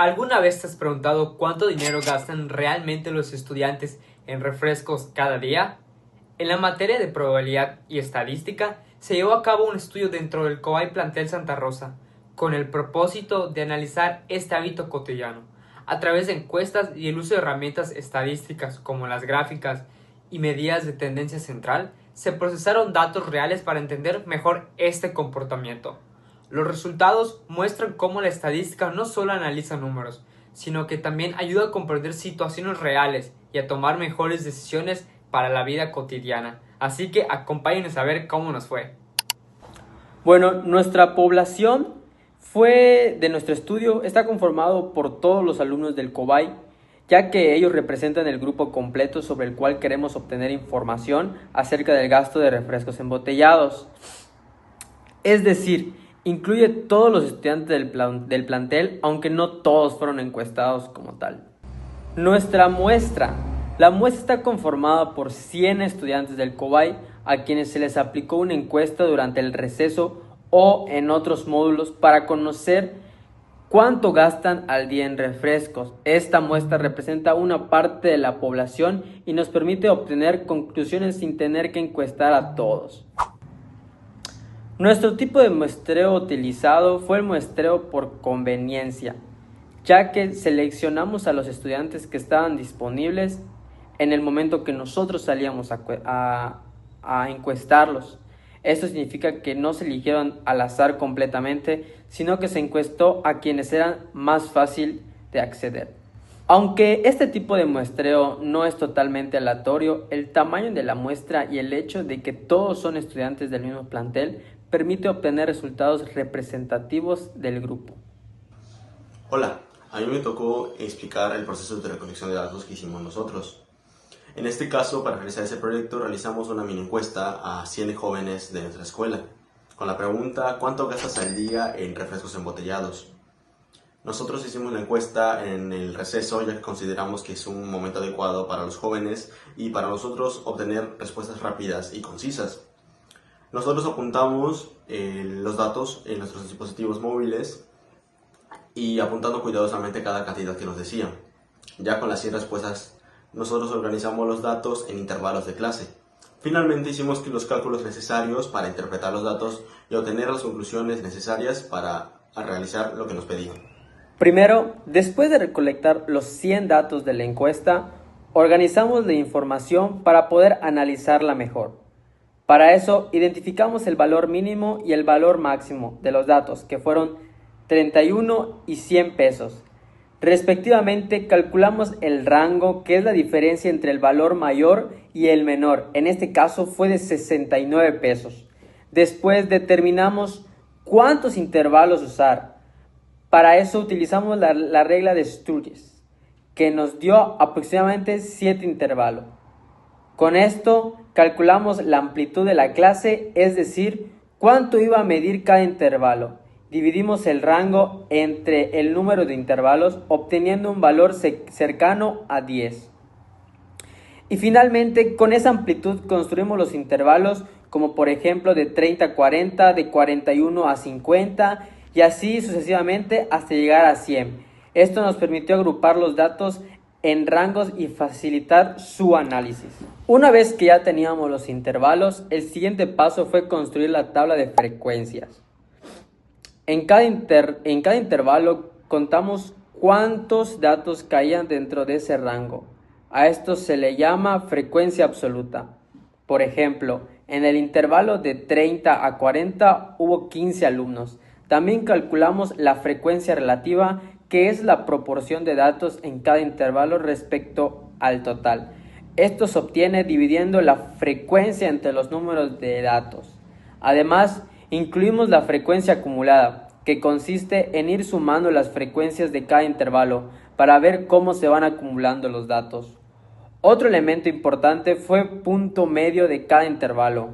¿Alguna vez te has preguntado cuánto dinero gastan realmente los estudiantes en refrescos cada día? En la materia de probabilidad y estadística se llevó a cabo un estudio dentro del COBAY Plantel Santa Rosa, con el propósito de analizar este hábito cotidiano. A través de encuestas y el uso de herramientas estadísticas como las gráficas y medidas de tendencia central, se procesaron datos reales para entender mejor este comportamiento. Los resultados muestran cómo la estadística no solo analiza números, sino que también ayuda a comprender situaciones reales y a tomar mejores decisiones para la vida cotidiana. Así que acompáñenos a ver cómo nos fue. Bueno, nuestra población de nuestro estudio está conformado por todos los alumnos del COBAY, ya que ellos representan el grupo completo sobre el cual queremos obtener información acerca del gasto de refrescos embotellados. Es decir, incluye todos los estudiantes del plantel, aunque no todos fueron encuestados como tal. La muestra está conformada por 100 estudiantes del COBAY a quienes se les aplicó una encuesta durante el receso o en otros módulos para conocer cuánto gastan al día en refrescos. Esta muestra representa una parte de la población y nos permite obtener conclusiones sin tener que encuestar a todos. Nuestro tipo de muestreo utilizado fue el muestreo por conveniencia, ya que seleccionamos a los estudiantes que estaban disponibles en el momento que nosotros salíamos a encuestarlos. Esto significa que no se eligieron al azar completamente, sino que se encuestó a quienes eran más fácil de acceder. Aunque este tipo de muestreo no es totalmente aleatorio, el tamaño de la muestra y el hecho de que todos son estudiantes del mismo plantel permite obtener resultados representativos del grupo. Hola, a mí me tocó explicar el proceso de recolección de datos que hicimos nosotros. En este caso, para realizar ese proyecto, realizamos una mini encuesta a 100 jóvenes de nuestra escuela, con la pregunta: ¿cuánto gastas al día en refrescos embotellados? Nosotros hicimos la encuesta en el receso, ya que consideramos que es un momento adecuado para los jóvenes y para nosotros obtener respuestas rápidas y concisas. Nosotros apuntamos los datos en nuestros dispositivos móviles y apuntando cuidadosamente cada cantidad que nos decían. Ya con las 100 respuestas, nosotros organizamos los datos en intervalos de clase. Finalmente hicimos los cálculos necesarios para interpretar los datos y obtener las conclusiones necesarias para realizar lo que nos pedían. Primero, después de recolectar los 100 datos de la encuesta, organizamos la información para poder analizarla mejor. Para eso, identificamos el valor mínimo y el valor máximo de los datos, que fueron 31 y 100 pesos. Respectivamente, calculamos el rango, que es la diferencia entre el valor mayor y el menor. En este caso fue de 69 pesos. Después determinamos cuántos intervalos usar. Para eso utilizamos la regla de Sturges, que nos dio aproximadamente 7 intervalos. Con esto calculamos la amplitud de la clase, es decir, cuánto iba a medir cada intervalo. Dividimos el rango entre el número de intervalos, obteniendo un valor cercano a 10. Y finalmente, con esa amplitud construimos los intervalos, como por ejemplo de 30 a 40, de 41 a 50 y así sucesivamente hasta llegar a 100. Esto nos permitió agrupar los datos en rangos y facilitar su análisis. Una vez que ya teníamos los intervalos, el siguiente paso fue construir la tabla de frecuencias. En cada intervalo contamos cuántos datos caían dentro de ese rango. A esto se le llama frecuencia absoluta. Por ejemplo, en el intervalo de 30 a 40 hubo 15 alumnos. También calculamos la frecuencia relativa, que es la proporción de datos en cada intervalo respecto al total. Esto se obtiene dividiendo la frecuencia entre los números de datos. Además, incluimos la frecuencia acumulada, que consiste en ir sumando las frecuencias de cada intervalo para ver cómo se van acumulando los datos. Otro elemento importante fue punto medio de cada intervalo,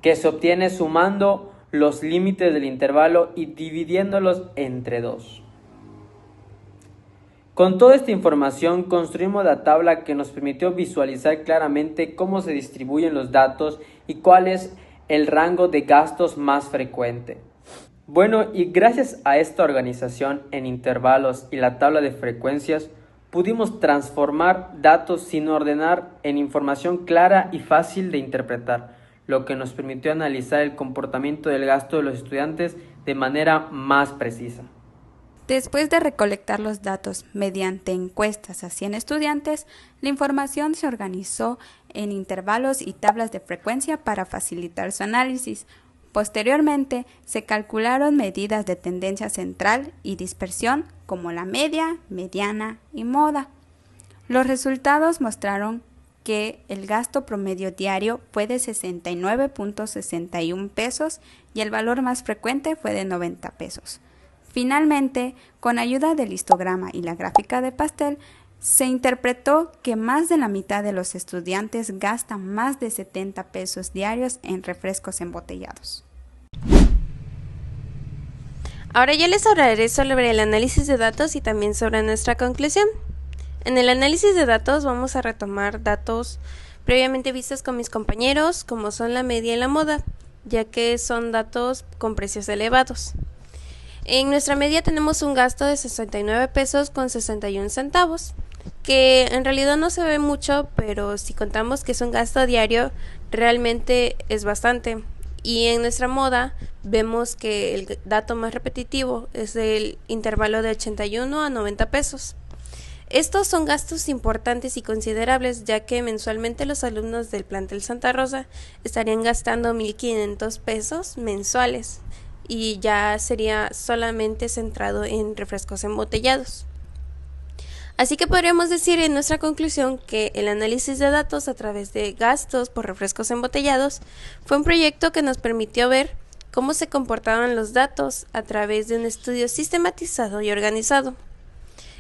que se obtiene sumando los límites del intervalo y dividiéndolos entre 2. Con toda esta información construimos la tabla que nos permitió visualizar claramente cómo se distribuyen los datos y cuál es el rango de gastos más frecuente. Bueno, y gracias a esta organización en intervalos y la tabla de frecuencias, pudimos transformar datos sin ordenar en información clara y fácil de interpretar, lo que nos permitió analizar el comportamiento del gasto de los estudiantes de manera más precisa. Después de recolectar los datos mediante encuestas a 100 estudiantes, la información se organizó en intervalos y tablas de frecuencia para facilitar su análisis. Posteriormente, se calcularon medidas de tendencia central y dispersión como la media, mediana y moda. Los resultados mostraron que el gasto promedio diario fue de 69.61 pesos y el valor más frecuente fue de 90 pesos. Finalmente, con ayuda del histograma y la gráfica de pastel, se interpretó que más de la mitad de los estudiantes gastan más de 70 pesos diarios en refrescos embotellados. Ahora yo les hablaré sobre el análisis de datos y también sobre nuestra conclusión. En el análisis de datos vamos a retomar datos previamente vistos con mis compañeros, como son la media y la moda, ya que son datos con precios elevados. En nuestra media tenemos un gasto de 69 pesos con 61 centavos, que en realidad no se ve mucho, pero si contamos que es un gasto diario, realmente es bastante. Y en nuestra moda vemos que el dato más repetitivo es el intervalo de 81 a 90 pesos. Estos son gastos importantes y considerables, ya que mensualmente los alumnos del plantel Santa Rosa estarían gastando 1.500 pesos mensuales y ya sería solamente centrado en refrescos embotellados. Así que podríamos decir en nuestra conclusión que el análisis de datos a través de gastos por refrescos embotellados fue un proyecto que nos permitió ver cómo se comportaban los datos a través de un estudio sistematizado y organizado.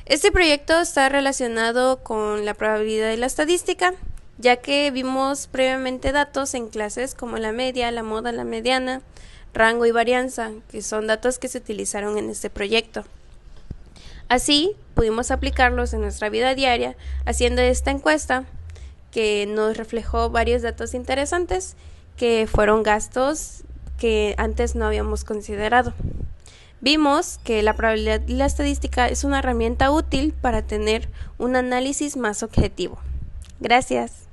Este proyecto está relacionado con la probabilidad y la estadística, ya que vimos previamente datos en clases como la media, la moda, la mediana, rango y varianza, que son datos que se utilizaron en este proyecto. Así, pudimos aplicarlos en nuestra vida diaria haciendo esta encuesta que nos reflejó varios datos interesantes que fueron gastos que antes no habíamos considerado. Vimos que la probabilidad y la estadística es una herramienta útil para tener un análisis más objetivo. Gracias.